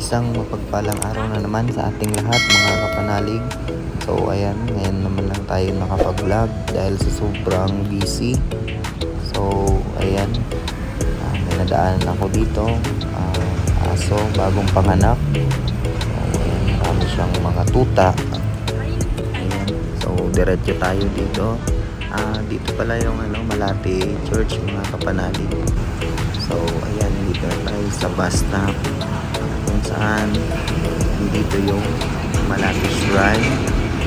Isang mapagpalang araw na naman sa ating lahat mga kapanalig. So ayan, ngayon naman lang tayo nakapag-vlog dahil sa sobrang busy. So ayan, may nadaanan ako dito, aso, bagong panganak. So ayan, marami siyang mga tuta. Ayan, so diretso tayo dito. Dito pala yung Malate Church mga kapanalig. So ayan, dito na tayo sa bus stop kung saan dito yung Malate Shrine,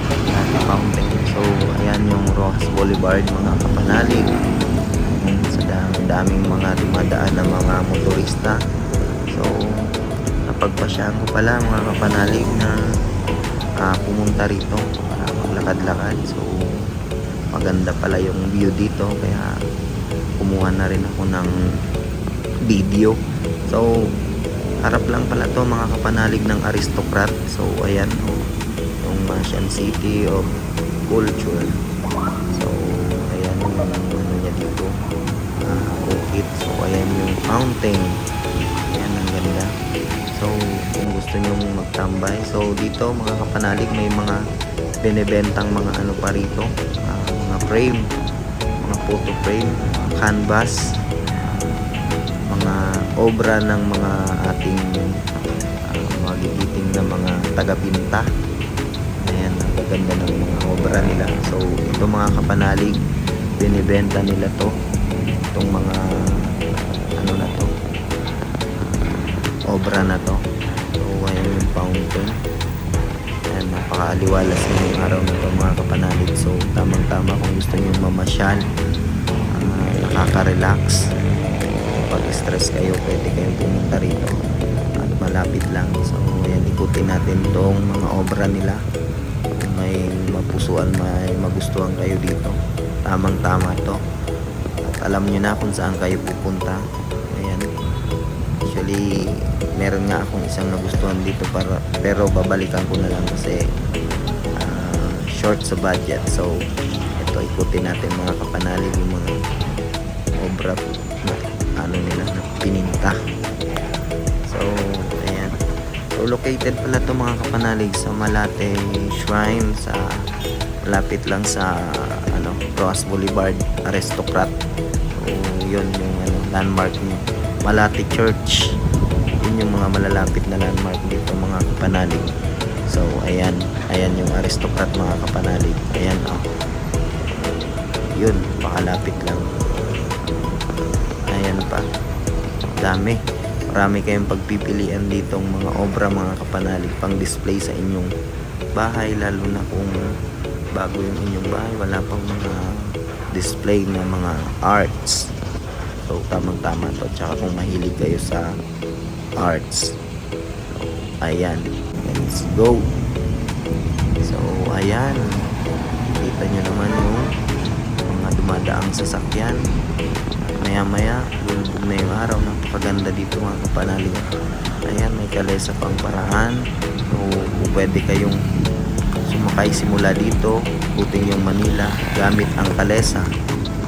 Malate Mountain. So ayan yung Rojas Boulevard mga kapanalig. Sa daming mga dumadaan na mga motorista. So napagpasyahan ko pala mga kapanalig na pumunta rito para maglakad-lakad. So maganda pala yung view dito kaya kumuha na rin ako ng video. So harap lang pala to mga kapanalig ng Aristocrat. So ayan yung Mansion City of Culture. So ayan yung niya dito, bukid. So ayan yung fountain. Ayan, ang ganda. So kung gusto nyo magtambay, so dito mga kapanalig may mga binebentang mga pa rito, mga frame, mga photo frame, canvas, mga obra ng mga ating magigiting na mga taga-pinta. Ayan, ang ganda ng mga obra nila. So ito mga kapanalig, binibenta nila to, itong mga na to, obra na to. So ayan yung fountain. Ayan, napakaaliwalas yung araw na to mga kapanalig. So tamang tama kung gusto nyo mamasyal, nakaka-relax. Pag stress kayo, pwede kayong pumunta rito at malapit lang. So ayan, ikutin natin tong mga obra nila. Kung may mapusuan, may magustuhan kayo dito, tamang tama to. At alam nyo na kung saan kayo pupunta. Ayan, actually meron nga akong isang nagustuhan dito pero babalikan ko na lang kasi short sa budget. So ito, ikutin natin mga kapanalig yung mga obra na nila na pininta. So ayan, so located pala to mga kapanalig sa Malate Shrine, sa malapit lang sa Rojas Boulevard, Aristocrat. So yun yung landmark ni Malate Church. Yun yung mga malalapit na landmark dito mga kapanalig. So ayan yung Aristocrat mga kapanalig. Ayan yun, pakalapit lang. Ayan pa, dami, marami kayong pagpipilian ditong mga obra mga kapanalig, pang display sa inyong bahay, lalo na kung bago yung inyong bahay, wala pang mga display na mga arts. So tamang tama to, tsaka kung mahilig kayo sa arts. So ayan, let's go. So ayan, kita nyo naman yung mga dumadaang sasakyan. Maya lulubog na yung araw. Napakaganda dito mga kapanalig. Ayan, may kalesa pang paraan. So pwede kayong sumakay simula dito, puting yung Manila gamit ang kalesa.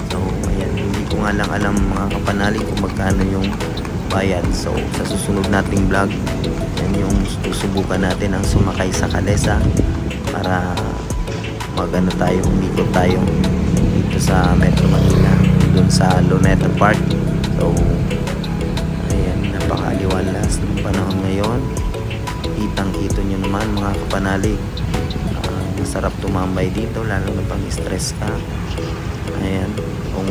So ayan, hindi ko nga lang alam mga kapanalig kung magkano yung bayad. So sa susunod nating vlog, yan yung susubukan natin ang sumakay sa kalesa para magano tayo, umikot tayo dito sa Metro Manila, doon sa Luneta Park. So ayan, napakaliwalas ng panahon ngayon. Kitang-kito nyo naman mga kapanalig, masarap tumambay dito lalo na pang stress ka. Ayan, kung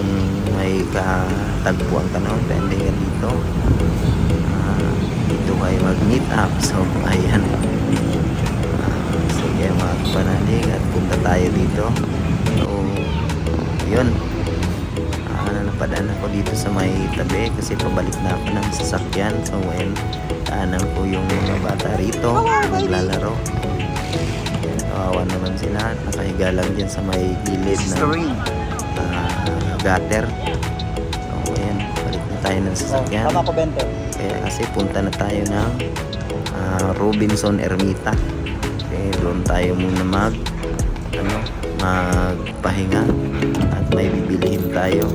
may katagpuan ka naman, pwede ka dito, dito kayo mag meet up. So ayan, sige mga kapanalig, at punta tayo dito. So yun, napadaan ako dito sa may tabi kasi pabalik na ako ng sasakyan. So ayan, daanan ko yung mga bata rito naglalaro. Kawawa naman sila at nakahiga lang dyan sa may gilid ng gutter. So ayan, balik na tayo ng sasakyan. Kaya kasi punta na tayo ng Robinson Ermita. Okay, doon tayo muna magpahinga at may bibilihin tayo.